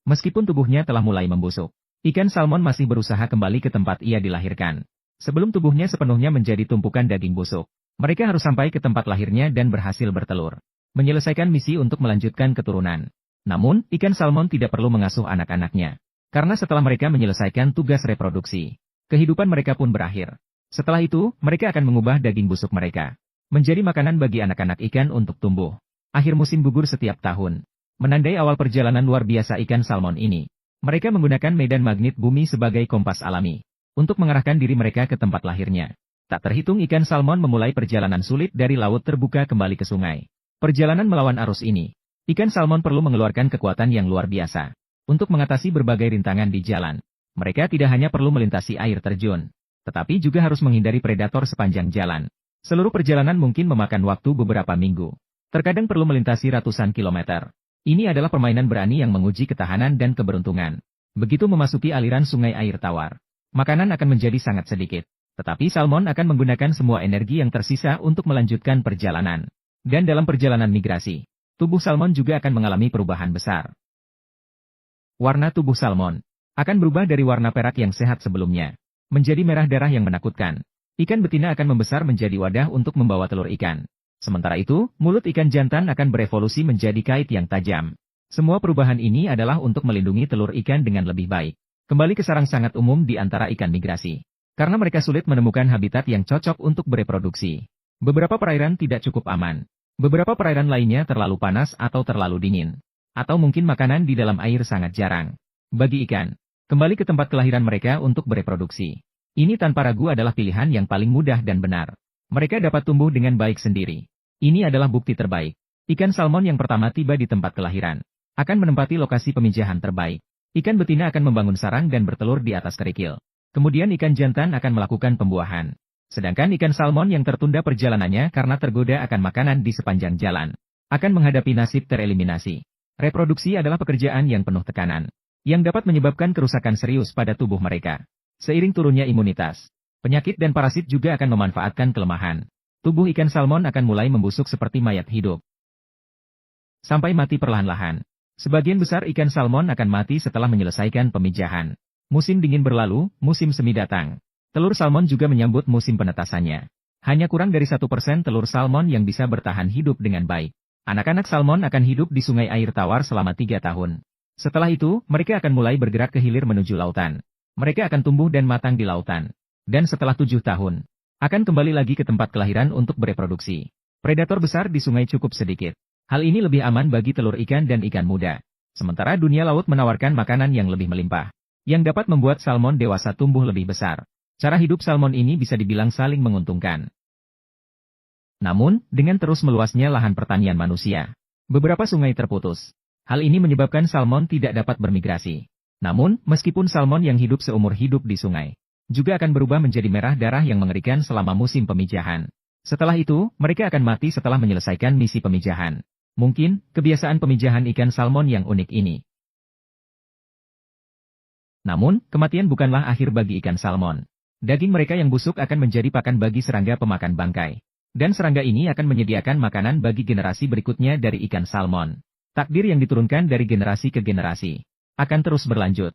Meskipun tubuhnya telah mulai membusuk, ikan salmon masih berusaha kembali ke tempat ia dilahirkan. Sebelum tubuhnya sepenuhnya menjadi tumpukan daging busuk, mereka harus sampai ke tempat lahirnya dan berhasil bertelur. Menyelesaikan misi untuk melanjutkan keturunan. Namun, ikan salmon tidak perlu mengasuh anak-anaknya. Karena setelah mereka menyelesaikan tugas reproduksi, kehidupan mereka pun berakhir. Setelah itu, mereka akan mengubah daging busuk mereka menjadi makanan bagi anak-anak ikan untuk tumbuh. Akhir musim gugur setiap tahun. Menandai awal perjalanan luar biasa ikan salmon ini. Mereka menggunakan medan magnet bumi sebagai kompas alami untuk mengarahkan diri mereka ke tempat lahirnya. Tak terhitung ikan salmon memulai perjalanan sulit dari laut terbuka kembali ke sungai. Perjalanan melawan arus ini, ikan salmon perlu mengeluarkan kekuatan yang luar biasa untuk mengatasi berbagai rintangan di jalan. Mereka tidak hanya perlu melintasi air terjun, tetapi juga harus menghindari predator sepanjang jalan. Seluruh perjalanan mungkin memakan waktu beberapa minggu. Terkadang perlu melintasi ratusan kilometer. Ini adalah permainan berani yang menguji ketahanan dan keberuntungan. Begitu memasuki aliran sungai air tawar, makanan akan menjadi sangat sedikit. Tetapi salmon akan menggunakan semua energi yang tersisa untuk melanjutkan perjalanan. Dan dalam perjalanan migrasi, tubuh salmon juga akan mengalami perubahan besar. Warna tubuh salmon akan berubah dari warna perak yang sehat sebelumnya menjadi merah darah yang menakutkan. Ikan betina akan membesar menjadi wadah untuk membawa telur ikan. Sementara itu, mulut ikan jantan akan berevolusi menjadi kait yang tajam. Semua perubahan ini adalah untuk melindungi telur ikan dengan lebih baik. Kembali ke sarang sangat umum di antara ikan migrasi. Karena mereka sulit menemukan habitat yang cocok untuk bereproduksi. Beberapa perairan tidak cukup aman. Beberapa perairan lainnya terlalu panas atau terlalu dingin. Atau mungkin makanan di dalam air sangat jarang. Bagi ikan, kembali ke tempat kelahiran mereka untuk bereproduksi. Ini tanpa ragu adalah pilihan yang paling mudah dan benar. Mereka dapat tumbuh dengan baik sendiri. Ini adalah bukti terbaik. Ikan salmon yang pertama tiba di tempat kelahiran akan menempati lokasi pemijahan terbaik. Ikan betina akan membangun sarang dan bertelur di atas kerikil. Kemudian ikan jantan akan melakukan pembuahan. Sedangkan ikan salmon yang tertunda perjalanannya karena tergoda akan makanan di sepanjang jalan akan menghadapi nasib tereliminasi. Reproduksi adalah pekerjaan yang penuh tekanan, yang dapat menyebabkan kerusakan serius pada tubuh mereka. Seiring turunnya imunitas, penyakit dan parasit juga akan memanfaatkan kelemahan. Tubuh ikan salmon akan mulai membusuk seperti mayat hidup. Sampai mati perlahan-lahan. Sebagian besar ikan salmon akan mati setelah menyelesaikan pemijahan. Musim dingin berlalu, musim semi datang. Telur salmon juga menyambut musim penetasannya. Hanya kurang dari 1% telur salmon yang bisa bertahan hidup dengan baik. Anak-anak salmon akan hidup di sungai air tawar selama 3 tahun. Setelah itu, mereka akan mulai bergerak ke hilir menuju lautan. Mereka akan tumbuh dan matang di lautan. Dan setelah 7 tahun, akan kembali lagi ke tempat kelahiran untuk bereproduksi. Predator besar di sungai cukup sedikit. Hal ini lebih aman bagi telur ikan dan ikan muda. Sementara dunia laut menawarkan makanan yang lebih melimpah, yang dapat membuat salmon dewasa tumbuh lebih besar. Cara hidup salmon ini bisa dibilang saling menguntungkan. Namun, dengan terus meluasnya lahan pertanian manusia, beberapa sungai terputus. Hal ini menyebabkan salmon tidak dapat bermigrasi. Namun, meskipun salmon yang hidup seumur hidup di sungai, juga akan berubah menjadi merah darah yang mengerikan selama musim pemijahan. Setelah itu, mereka akan mati setelah menyelesaikan misi pemijahan. Mungkin, kebiasaan pemijahan ikan salmon yang unik ini. Namun, kematian bukanlah akhir bagi ikan salmon. Daging mereka yang busuk akan menjadi pakan bagi serangga pemakan bangkai. Dan serangga ini akan menyediakan makanan bagi generasi berikutnya dari ikan salmon. Takdir yang diturunkan dari generasi ke generasi akan terus berlanjut.